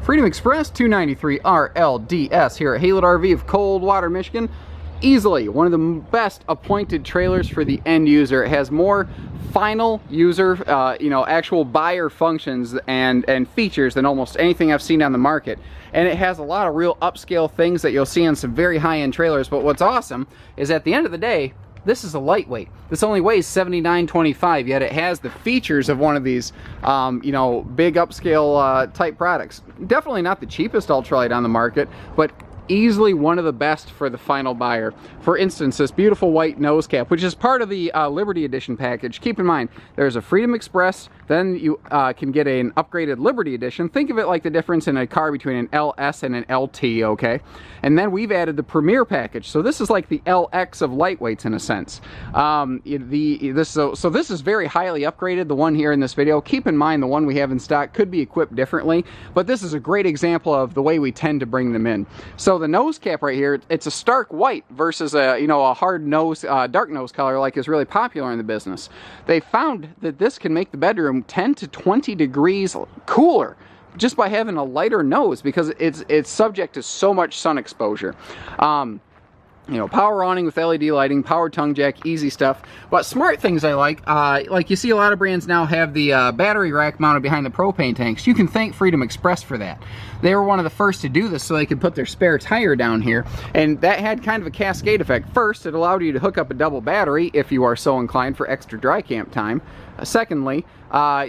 Freedom Express 293 RLDS here at Haylett RV of Coldwater, Michigan. Easily one of the best appointed trailers for the end user. It has more final user, actual buyer functions and features than almost anything I've seen on the market. And it has a lot of real upscale things that you'll see on some very high-end trailers. But what's awesome is at the end of the day, this is a lightweight. This only weighs 79.25, yet it has the features of one of these, big upscale type products. Definitely not the cheapest ultralight on the market, but easily one of the best for the final buyer. For instance, this beautiful white nose cap, which is part of the Liberty Edition package. Keep in mind, there's a Freedom Express, then you can get an upgraded Liberty Edition. Think of it like the difference in a car between an LS and an LT, okay? And then we've added the Premier package. So this is like the LX of lightweights in a sense. So this is very highly upgraded, the one here in this video. Keep in mind the one we have in stock could be equipped differently, but this is a great example of the way we tend to bring them in. So the nose cap right here, it's a stark white versus a hard nose, dark nose color like is really popular in the business. They found that this can make the bedroom 10 to 20 degrees cooler just by having a lighter nose because it's subject to so much sun exposure. Power awning with LED lighting, power tongue jack, easy stuff. But smart things I like you see a lot of brands now have the battery rack mounted behind the propane tanks. You can thank Freedom Express for that. They were one of the first to do this so they could put their spare tire down here, and that had kind of a cascade effect. First, it allowed you to hook up a double battery if you are so inclined for extra dry camp time. Secondly,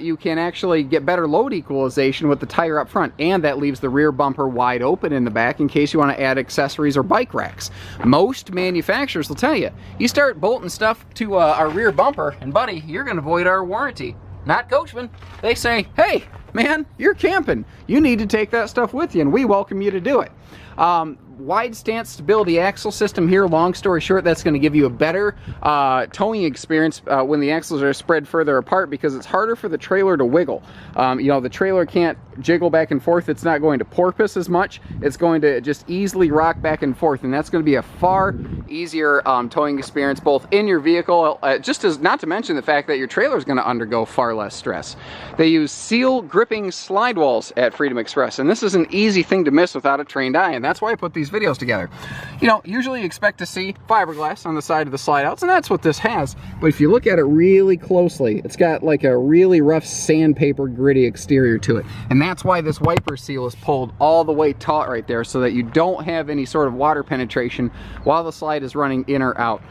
you can actually get better load equalization with the tire up front, and that leaves the rear bumper wide open in the back in case you want to add accessories or bike racks. Most manufacturers will tell you, you start bolting stuff to our rear bumper, and buddy, you're going to void our warranty. Not Coachmen. They say, hey, man, you're camping. You need to take that stuff with you, and we welcome you to do it. Wide stance stability axle system here. Long story short, that's going to give you a better towing experience when the axles are spread further apart because it's harder for the trailer to wiggle. The trailer can't jiggle back and forth. It's not going to porpoise as much. It's going to just easily rock back and forth, and that's going to be a far easier towing experience both in your vehicle, just as not to mention the fact that your trailer is going to undergo far less stress. They use seal gripping slide walls at Freedom Express, and this is an easy thing to miss without a trained eye, and that's why I put these videos together. Usually you expect to see fiberglass on the side of the slide outs, and that's what this has. But if you look at it really closely, it's got like a really rough sandpaper gritty exterior to it. And that's why this wiper seal is pulled all the way taut right there so that you don't have any sort of water penetration while the slide is running in or out.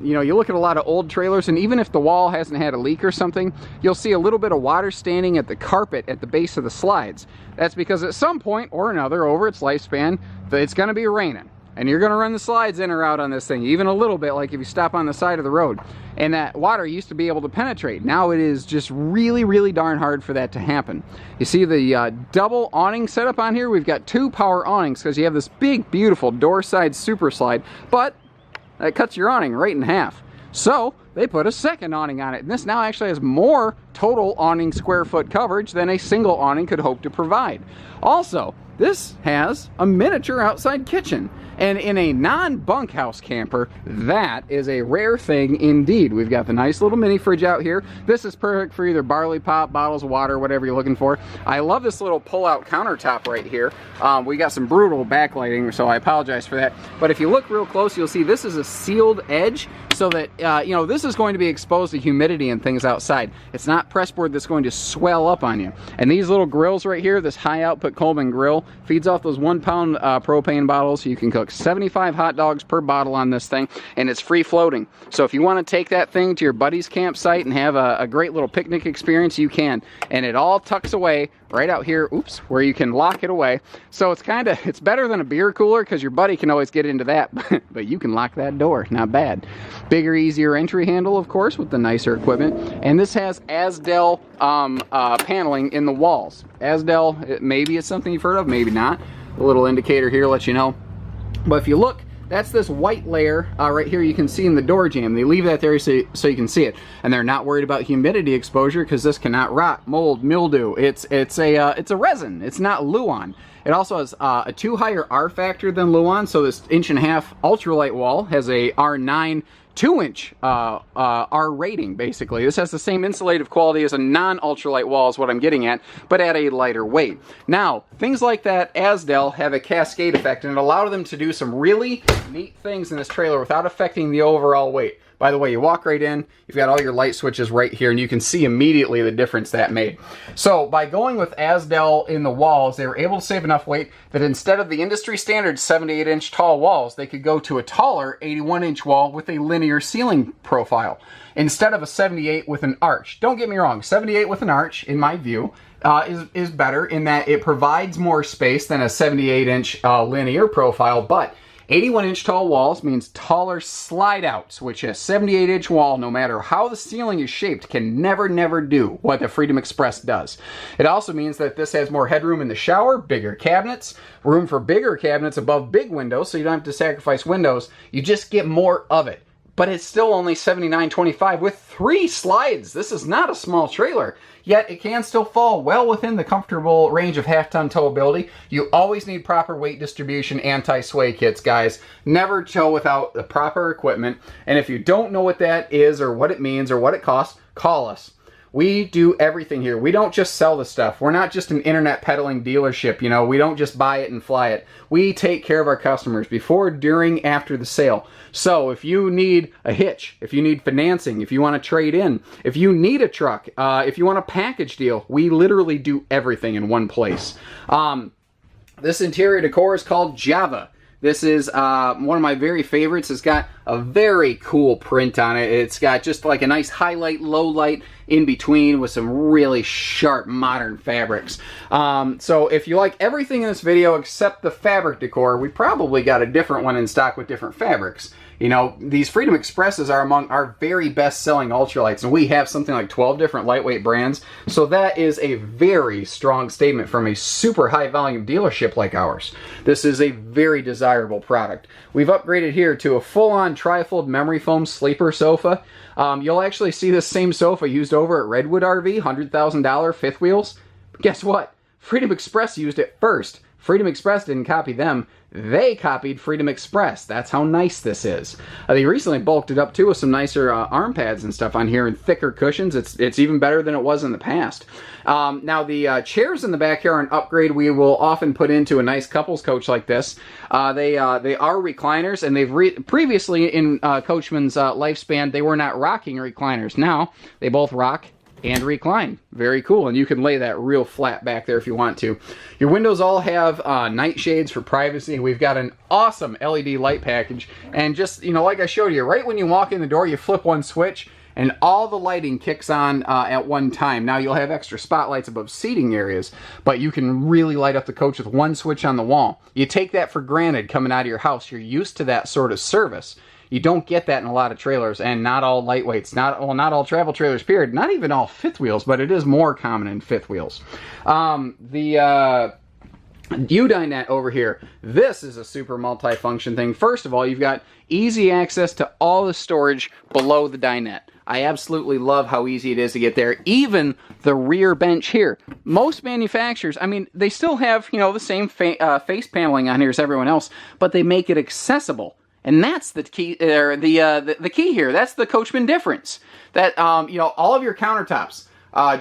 You look at a lot of old trailers, and even if the wall hasn't had a leak or something, you'll see a little bit of water standing at the carpet at the base of the slides. That's because at some point or another over its lifespan, it's going to be raining. And you're going to run the slides in or out on this thing, even a little bit, like if you stop on the side of the road. And that water used to be able to penetrate. Now it is just really, really darn hard for that to happen. You see the double awning setup on here? We've got two power awnings because you have this big, beautiful door side super slide, but that cuts your awning right in half. So they put a second awning on it, and this now actually has more total awning square foot coverage than a single awning could hope to provide. Also, this has a miniature outside kitchen, and in a non-bunkhouse camper, that is a rare thing indeed. We've got the nice little mini fridge out here. This is perfect for either barley pop, bottles of water, whatever you're looking for. I love this little pull-out countertop right here. We got some brutal backlighting, so I apologize for that. But if you look real close, you'll see this is a sealed edge, so that this is going to be exposed to humidity and things outside. It's not pressboard that's going to swell up on you. And these little grills right here, this high output Coleman grill, feeds off those 1 pound propane bottles. You can cook 75 hot dogs per bottle on this thing, and it's free floating. So if you want to take that thing to your buddy's campsite and have a great little picnic experience, you can. And it all tucks away right out here, oops, where you can lock it away. So it's better than a beer cooler because your buddy can always get into that, but you can lock that door, not bad. Bigger, easier entry handle, of course, with the nicer equipment. And this has Asdel paneling in the walls. Asdel, maybe it's something you've heard of, maybe not. A little indicator here lets you know. But if you look, that's this white layer right here you can see in the door jamb. They leave that there so you can see it. And they're not worried about humidity exposure because this cannot rot, mold, mildew. It's a resin. It's not Luan. It also has a 2 higher R factor than Luan, so this 1.5 ultralight wall has a R9 2-inch R rating, basically. This has the same insulative quality as a non-ultralight wall is what I'm getting at, but at a lighter weight. Now, things like that Asdel have a cascade effect, and it allowed them to do some really neat things in this trailer without affecting the overall weight. By the way, you walk right in, you've got all your light switches right here, and you can see immediately the difference that made. So by going with Asdel in the walls, they were able to save enough weight that instead of the industry standard 78-inch tall walls, they could go to a taller 81-inch wall with a linear ceiling profile instead of a 78 with an arch. Don't get me wrong, 78 with an arch, in my view, is better in that it provides more space than a 78-inch linear profile, but 81-inch tall walls means taller slide outs, which a 78-inch wall, no matter how the ceiling is shaped, can never do what the Freedom Express does. It also means that this has more headroom in the shower, bigger cabinets, room for bigger cabinets above big windows, so you don't have to sacrifice windows. You just get more of it. But it's still only $79.25 with 3 slides. This is not a small trailer, yet it can still fall well within the comfortable range of half-ton towability. You always need proper weight distribution anti-sway kits, guys. Never tow without the proper equipment. And if you don't know what that is or what it means or what it costs, call us. We do everything here. We don't just sell the stuff. We're not just an internet peddling dealership, you know. We don't just buy it and fly it. We take care of our customers before, during, after the sale. So if you need a hitch, if you need financing, if you want to trade in, if you need a truck, if you want a package deal, we literally do everything in one place. This interior decor is called Java. This is one of my very favorites. It's got a very cool print on it. It's got just like a nice highlight, low light in between with some really sharp modern fabrics. So if you like everything in this video except the fabric decor, we probably got a different one in stock with different fabrics. You know, these Freedom Expresses are among our very best-selling ultralights, and we have something like 12 different lightweight brands, so that is a very strong statement from a super high-volume dealership like ours. This is a very desirable product. We've upgraded here to a full-on tri-fold memory foam sleeper sofa. You'll actually see this same sofa used over at Redwood RV, $100,000 fifth wheels. But guess what? Freedom Express used it first. Freedom Express didn't copy them. They copied Freedom Express. That's how nice this is. They recently bulked it up too with some nicer arm pads and stuff on here and thicker cushions. It's even better than it was in the past. Now the chairs in the back here are an upgrade we will often put into a nice couples coach like this. They are recliners, and they've previously in Coachmen's lifespan they were not rocking recliners. Now they both rock and recline. Very cool, and you can lay that real flat back there if you want to. Your windows all have night shades for privacy. We've got an awesome LED light package, and just, you know, like I showed you, right when you walk in the door, you flip one switch, and all the lighting kicks on at one time. Now you'll have extra spotlights above seating areas, but you can really light up the coach with one switch on the wall. You take that for granted coming out of your house. You're used to that sort of service. You don't get that in a lot of trailers, and not all lightweights, not all travel trailers, period. Not even all fifth wheels, but it is more common in fifth wheels. The U-dinette over here, this is a super multi-function thing. First of all, you've got easy access to all the storage below the dinette. I absolutely love how easy it is to get there. Even the rear bench here. Most manufacturers, I mean, they still have, you know, the same face paneling on here as everyone else, but they make it accessible. And that's the key, the key here. That's the Coachmen difference. That you know, all of your countertops,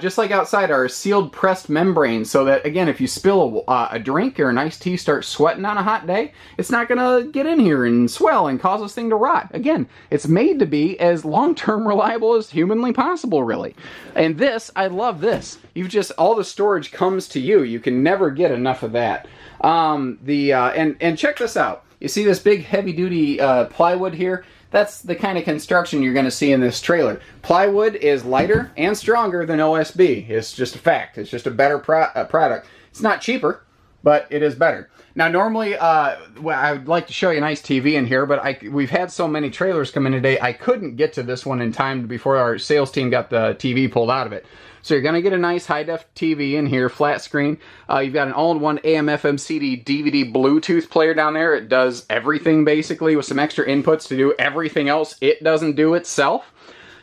just like outside, are sealed pressed membranes, so that again, if you spill a drink or an iced tea starts sweating on a hot day, it's not gonna get in here and swell and cause this thing to rot. Again, it's made to be as long-term reliable as humanly possible, really. And this, I love this. You've just, all the storage comes to you. You can never get enough of that. And check this out. You see this big heavy-duty plywood here? That's the kind of construction you're going to see in this trailer. Plywood is lighter and stronger than OSB. It's just a fact. It's just a better product. It's not cheaper, but it is better. Now, normally, well, I would like to show you a nice TV in here, but we've had so many trailers come in today, I couldn't get to this one in time before our sales team got the TV pulled out of it. So you're going to get a nice high-def TV in here, flat screen. You've got an all-in-one AM, FM, CD, DVD, Bluetooth player down there. It does everything, basically, with some extra inputs to do everything else it doesn't do itself.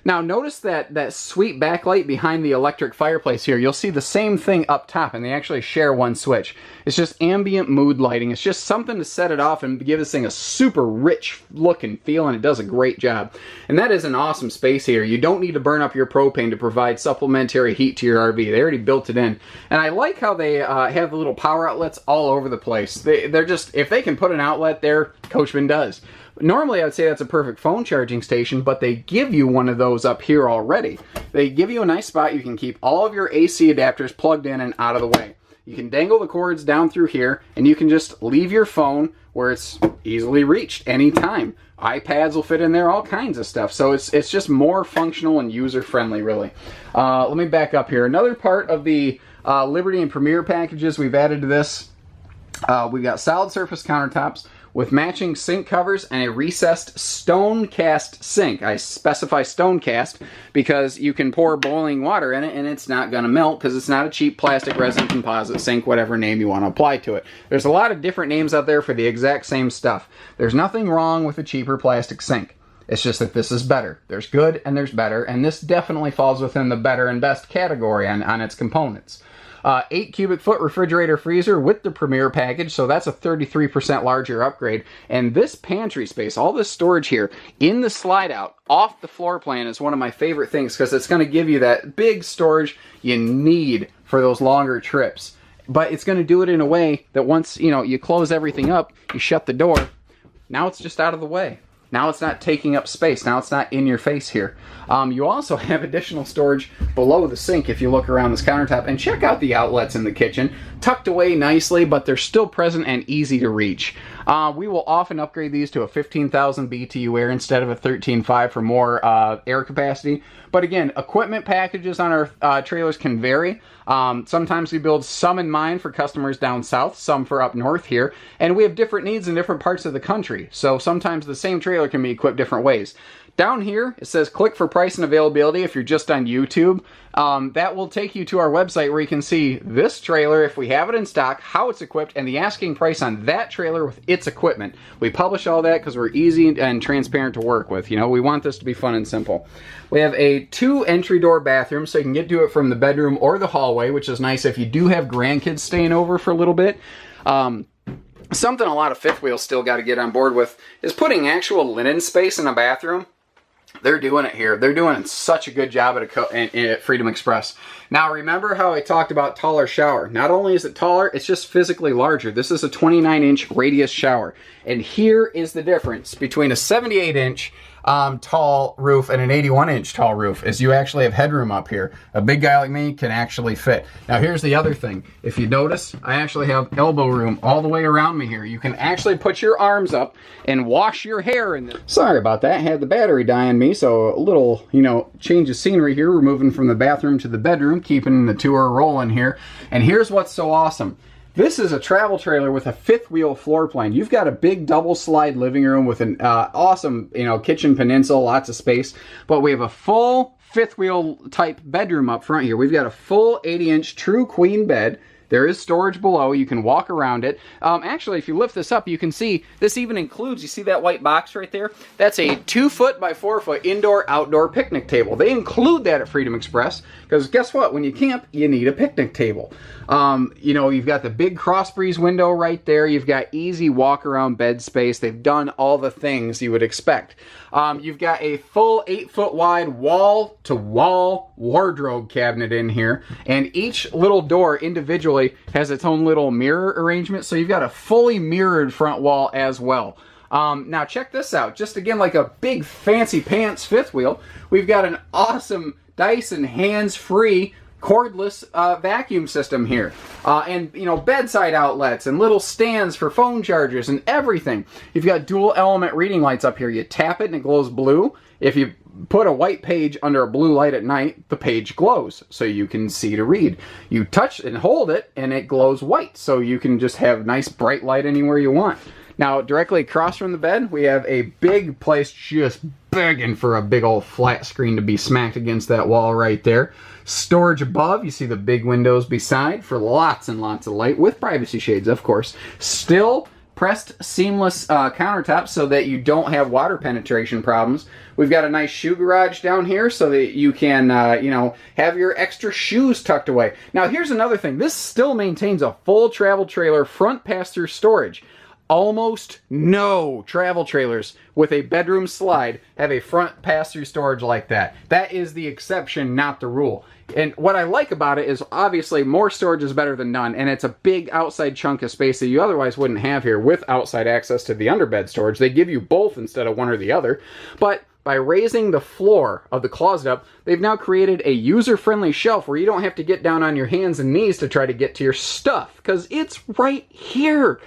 Now notice that sweet backlight behind the electric fireplace here. You'll see the same thing up top, and they actually share one switch. It's just ambient mood lighting. It's just something to set it off and give this thing a super rich look and feel, and it does a great job. And that is an awesome space here. You don't need to burn up your propane to provide supplementary heat to your RV. They already built it in. And I like how they have the little power outlets all over the place. They're just, if they can put an outlet there, Coachmen does. Normally, I would say that's a perfect phone charging station, but they give you one of those up here already. They give you a nice spot. You can keep all of your AC adapters plugged in and out of the way. You can dangle the cords down through here, and you can just leave your phone where it's easily reached anytime. iPads will fit in there, all kinds of stuff. So it's just more functional and user-friendly, really. Let me back up here. Another part of the Liberty and Premier packages we've added to this, we've got solid surface countertops with matching sink covers and a recessed stone cast sink. I specify stone cast because you can pour boiling water in it and it's not going to melt because it's not a cheap plastic resin composite sink, whatever name you want to apply to it. There's a lot of different names out there for the exact same stuff. There's nothing wrong with a cheaper plastic sink. It's just that this is better. There's good and there's better, and this definitely falls within the better and best category on its components. 8 cubic foot refrigerator freezer with the Premier package, so that's a 33% larger upgrade. And this pantry space, all this storage here in the slide out off the floor plan, is one of my favorite things because it's going to give you that big storage you need for those longer trips. But it's going to do it in a way that once you close everything up, you shut the door, now it's just out of the way. Now it's not taking up space. Now it's not in your face here. You also have additional storage below the sink if you look around this countertop. And check out the outlets in the kitchen. Tucked away nicely, but they're still present and easy to reach. We will often upgrade these to a 15,000 BTU air instead of a 13.5 for more air capacity. But again, equipment packages on our trailers can vary. Sometimes we build some in mind for customers down south, some for up north here, and we have different needs in different parts of the country. So sometimes the same trailer can be equipped different ways. Down here, it says click for price and availability if you're just on YouTube. That will take you to our website where you can see this trailer, if we have it in stock, how it's equipped, and the asking price on that trailer with its equipment. We publish all that because we're easy and transparent to work with. We want this to be fun and simple. We have a 2 entry door bathroom, so you can get to it from the bedroom or the hallway, which is nice if you do have grandkids staying over for a little bit. Something a lot of fifth wheels still got to get on board with is putting actual linen space in a bathroom. They're doing it here. They're doing such a good job at Freedom Express. Now, remember how I talked about taller shower? Not only is it taller, it's just physically larger. This is a 29-inch radius shower. And here is the difference between a 78-inch tall roof and an 81-inch tall roof, is you actually have headroom up here. A big guy like me can actually fit. Now, here's the other thing. If you notice, I actually have elbow room all the way around me here. You can actually put your arms up and wash your hair in this. Sorry about that. I had the battery die on me, so a little, change of scenery here. We're moving from the bathroom to the bedroom, keeping the tour rolling here. And here's what's so awesome. This is a travel trailer with a fifth wheel floor plan. You've got a big double slide living room with an awesome, kitchen peninsula, lots of space. But we have a full fifth wheel type bedroom up front here. We've got a full 80-inch true queen bed. There is storage below. You can walk around it. Actually, if you lift this up, you can see this even includes, you see that white box right there? That's a 2-foot by 4-foot indoor-outdoor picnic table. They include that at Freedom Express because guess what? When you camp, you need a picnic table. You've got the big cross breeze window right there. You've got easy walk-around bed space. They've done all the things you would expect. You've got a full 8-foot wide wall-to-wall wardrobe cabinet in here, and each little door individually has its own little mirror arrangement, so you've got a fully mirrored front wall as well. Now check this out. Just again, like a big fancy pants fifth wheel, we've got an awesome Dyson hands-free cordless vacuum system here, and bedside outlets and little stands for phone chargers and everything. You've got dual element reading lights up here. You tap it and it glows blue. If you put a white page under a blue light at night, the page glows so you can see to read. You touch and hold it and it glows white so you can just have nice bright light anywhere you want. Now, directly across from the bed, we have a big place just begging for a big old flat screen to be smacked against that wall right there. Storage above, you see the big windows beside for lots and lots of light with privacy shades, of course. Still pressed seamless countertops so that you don't have water penetration problems. We've got a nice shoe garage down here so that you can, you know, have your extra shoes tucked away. Now, here's another thing. This still maintains a full travel trailer front pass-through storage. Almost no travel trailers with a bedroom slide have a front pass-through storage like that. That is the exception, not the rule. And what I like about it is obviously more storage is better than none, and it's a big outside chunk of space that you otherwise wouldn't have here with outside access to the underbed storage. They give you both instead of one or the other. But by raising the floor of the closet up, they've now created a user-friendly shelf where you don't have to get down on your hands and knees to try to get to your stuff, because it's right here.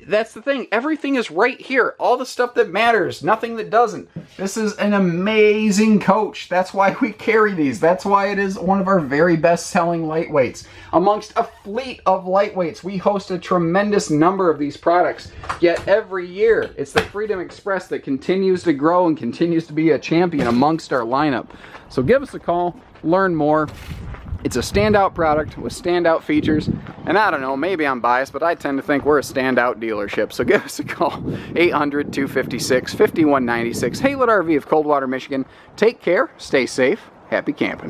That's the thing. Everything is right here. All the stuff that matters, nothing that doesn't. This is an amazing coach. That's why we carry these. That's why it is one of our very best-selling lightweights. Amongst a fleet of lightweights, we host a tremendous number of these products. Yet every year, it's the Freedom Express that continues to grow and continues to be a champion amongst our lineup. So give us a call, learn more. It's a standout product with standout features, and I don't know, maybe I'm biased, but I tend to think we're a standout dealership. So give us a call, 800-256-5196, Haylet RV of Coldwater, Michigan. Take care, stay safe, happy camping.